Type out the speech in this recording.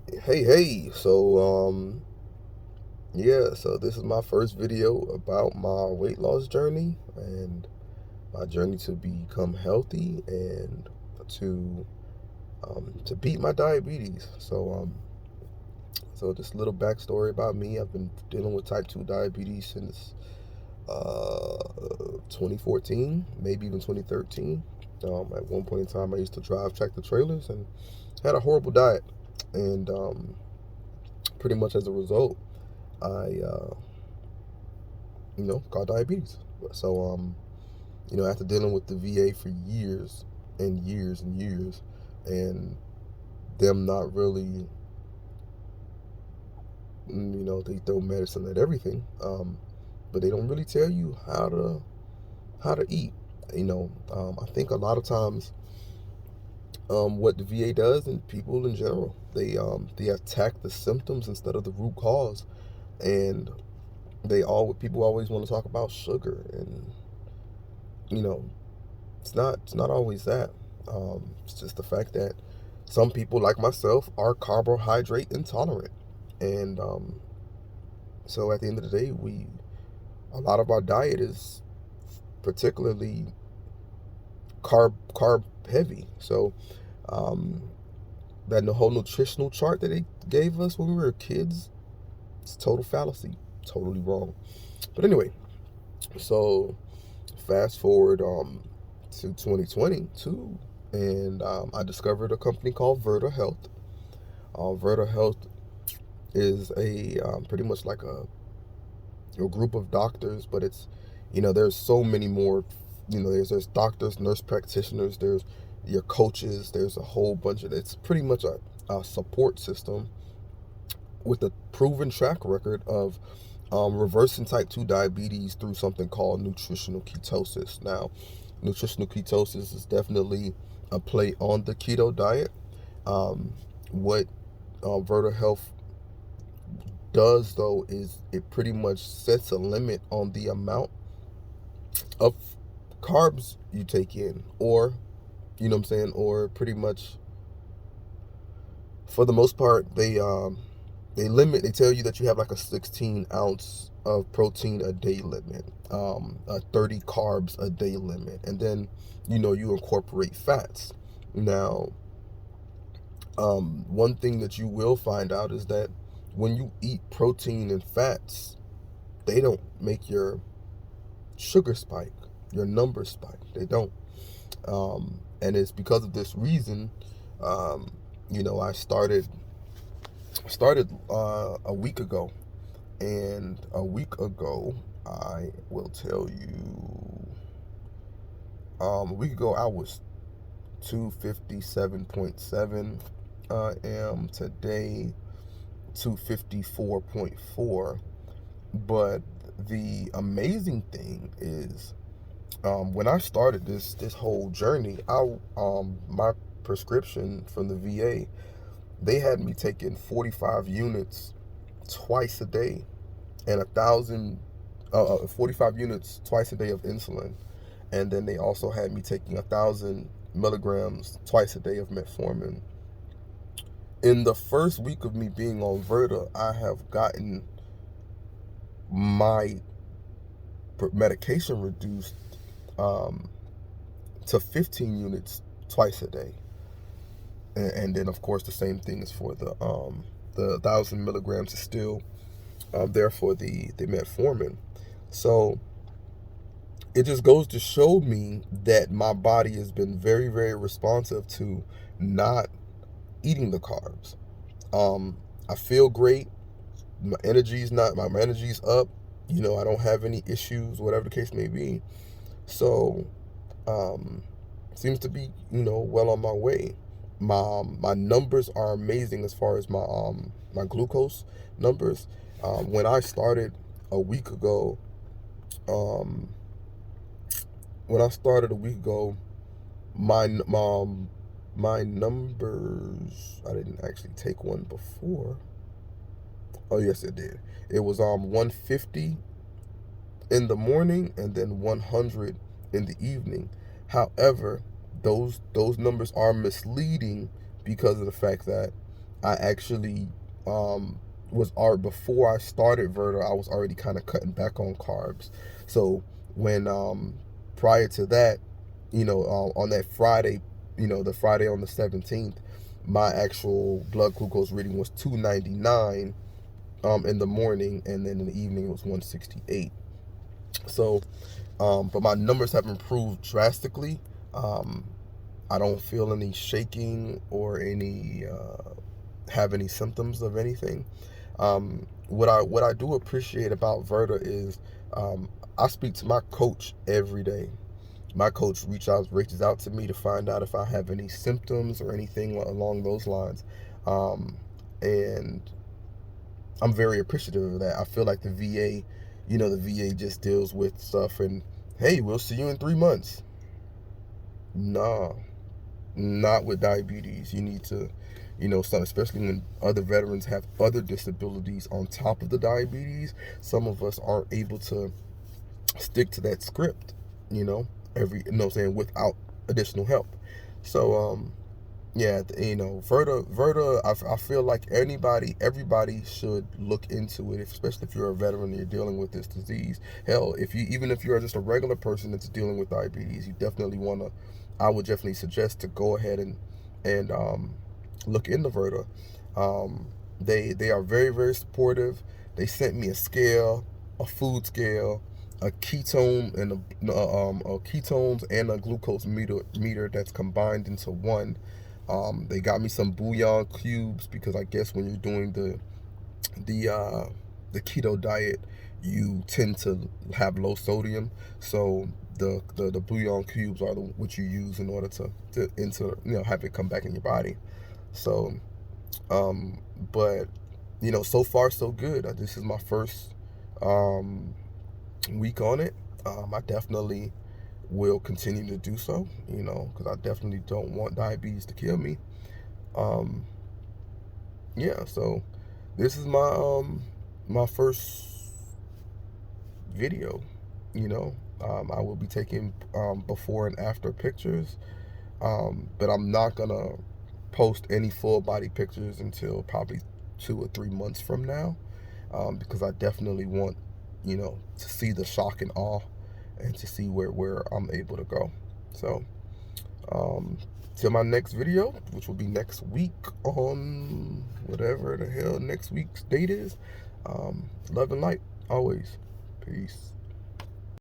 Hey, yeah, so this is my first video about my weight loss journey and my journey to become healthy and to beat my diabetes. So just a little backstory about me. I've been dealing with type 2 diabetes since 2014, maybe even 2013. At one point in time, I used to drive tractor trailers and had a horrible diet, and pretty much as a result, I got diabetes. So after dealing with the VA for years and years and years, and them not really, they throw medicine at everything, but they don't really tell you how to eat. I think a lot of times, what the VA does and people in general, they attack the symptoms instead of the root cause, and people always want to talk about sugar, and you know it's not always that. It's just the fact that some people like myself are carbohydrate intolerant, and so at the end of the day, a lot of our diet is particularly carb heavy. So um, that the whole nutritional chart that they gave us when we were kids, it's total fallacy, totally wrong. But anyway, so fast forward to 2022, and I discovered a company called Virta Health. Virta Health is a pretty much like a group of doctors, but there's so many more. There's doctors, nurse practitioners, there's your coaches, there's a whole bunch of. It's pretty much a support system with a proven track record of reversing type 2 diabetes through something called nutritional ketosis. Now, nutritional ketosis is definitely a play on the keto diet. What Verta Health does, though, is it pretty much sets a limit on the amount of carbs you take in, or, you know what I'm saying, or pretty much for the most part, they tell you that you have like a 16 ounce of protein a day limit, a 30 carbs a day limit, and then you incorporate fats. Now, one thing that you will find out is that when you eat protein and fats, they don't make your sugar spike, your numbers spike. They don't. And it's because of this reason, I started a week ago, and a week ago, I will tell you, a week ago I was 257.7. I am today 254.4. But the amazing thing is, when I started this whole journey, my prescription from the VA, they had me taking 45 units twice a day, and 45 units twice a day of insulin, and then they also had me taking 1,000 milligrams twice a day of metformin. In the first week of me being on Virta, I have gotten my medication reduced um, to 15 units twice a day, and then of course the same thing is for the 1,000 milligrams is still there for the metformin. So it just goes to show me that my body has been very, very responsive to not eating the carbs. I feel great. My energy's up. I don't have any issues, whatever the case may be. So, um, seems to be well on my way. My numbers are amazing as far as my glucose numbers. When I started a week ago, um, when I started a week ago, my my numbers. I didn't actually take one before. Oh yes, it did. It was 150 in the morning and then 100 in the evening. However, those numbers are misleading because of the fact that I actually was art before I started Virta. I was already kind of cutting back on carbs. So when prior to that, on that Friday, the Friday on the 17th, my actual blood glucose reading was 299 in the morning, and then in the evening it was 168. So, but my numbers have improved drastically. Um, I don't feel any shaking or any have any symptoms of anything. What I do appreciate about Virta is I speak to my coach every day. My coach reaches out to me to find out if I have any symptoms or anything along those lines, and I'm very appreciative of that. I feel like the VA, the VA just deals with stuff and hey, we'll see you in 3 months. Nah, not with diabetes. You need to, especially when other veterans have other disabilities on top of the diabetes. Some of us aren't able to stick to that script, you know, without additional help. So, yeah, Virta, I feel like everybody should look into it, especially if you're a veteran and you're dealing with this disease. Hell, even if you're just a regular person that's dealing with diabetes, I would definitely suggest to go ahead and look into Virta. They are very, very supportive. They sent me a scale, a food scale, a ketone and a ketones and a glucose meter that's combined into one. They got me some bouillon cubes because I guess when you're doing the uh, the keto diet, you tend to have low sodium. So the bouillon cubes are what you use in order to have it come back in your body. So, but so far so good. This is my first um, week on it. I definitely will continue to do so, because I definitely don't want diabetes to kill me. Um, yeah, so this is my first video. You know, I will be taking before and after pictures, but I'm not gonna post any full body pictures until probably 2 or 3 months from now, because I definitely want to see the shock and awe and to see where I'm able to go. So, um, till my next video, which will be next week on whatever the hell next week's date is. Love and light always. Peace.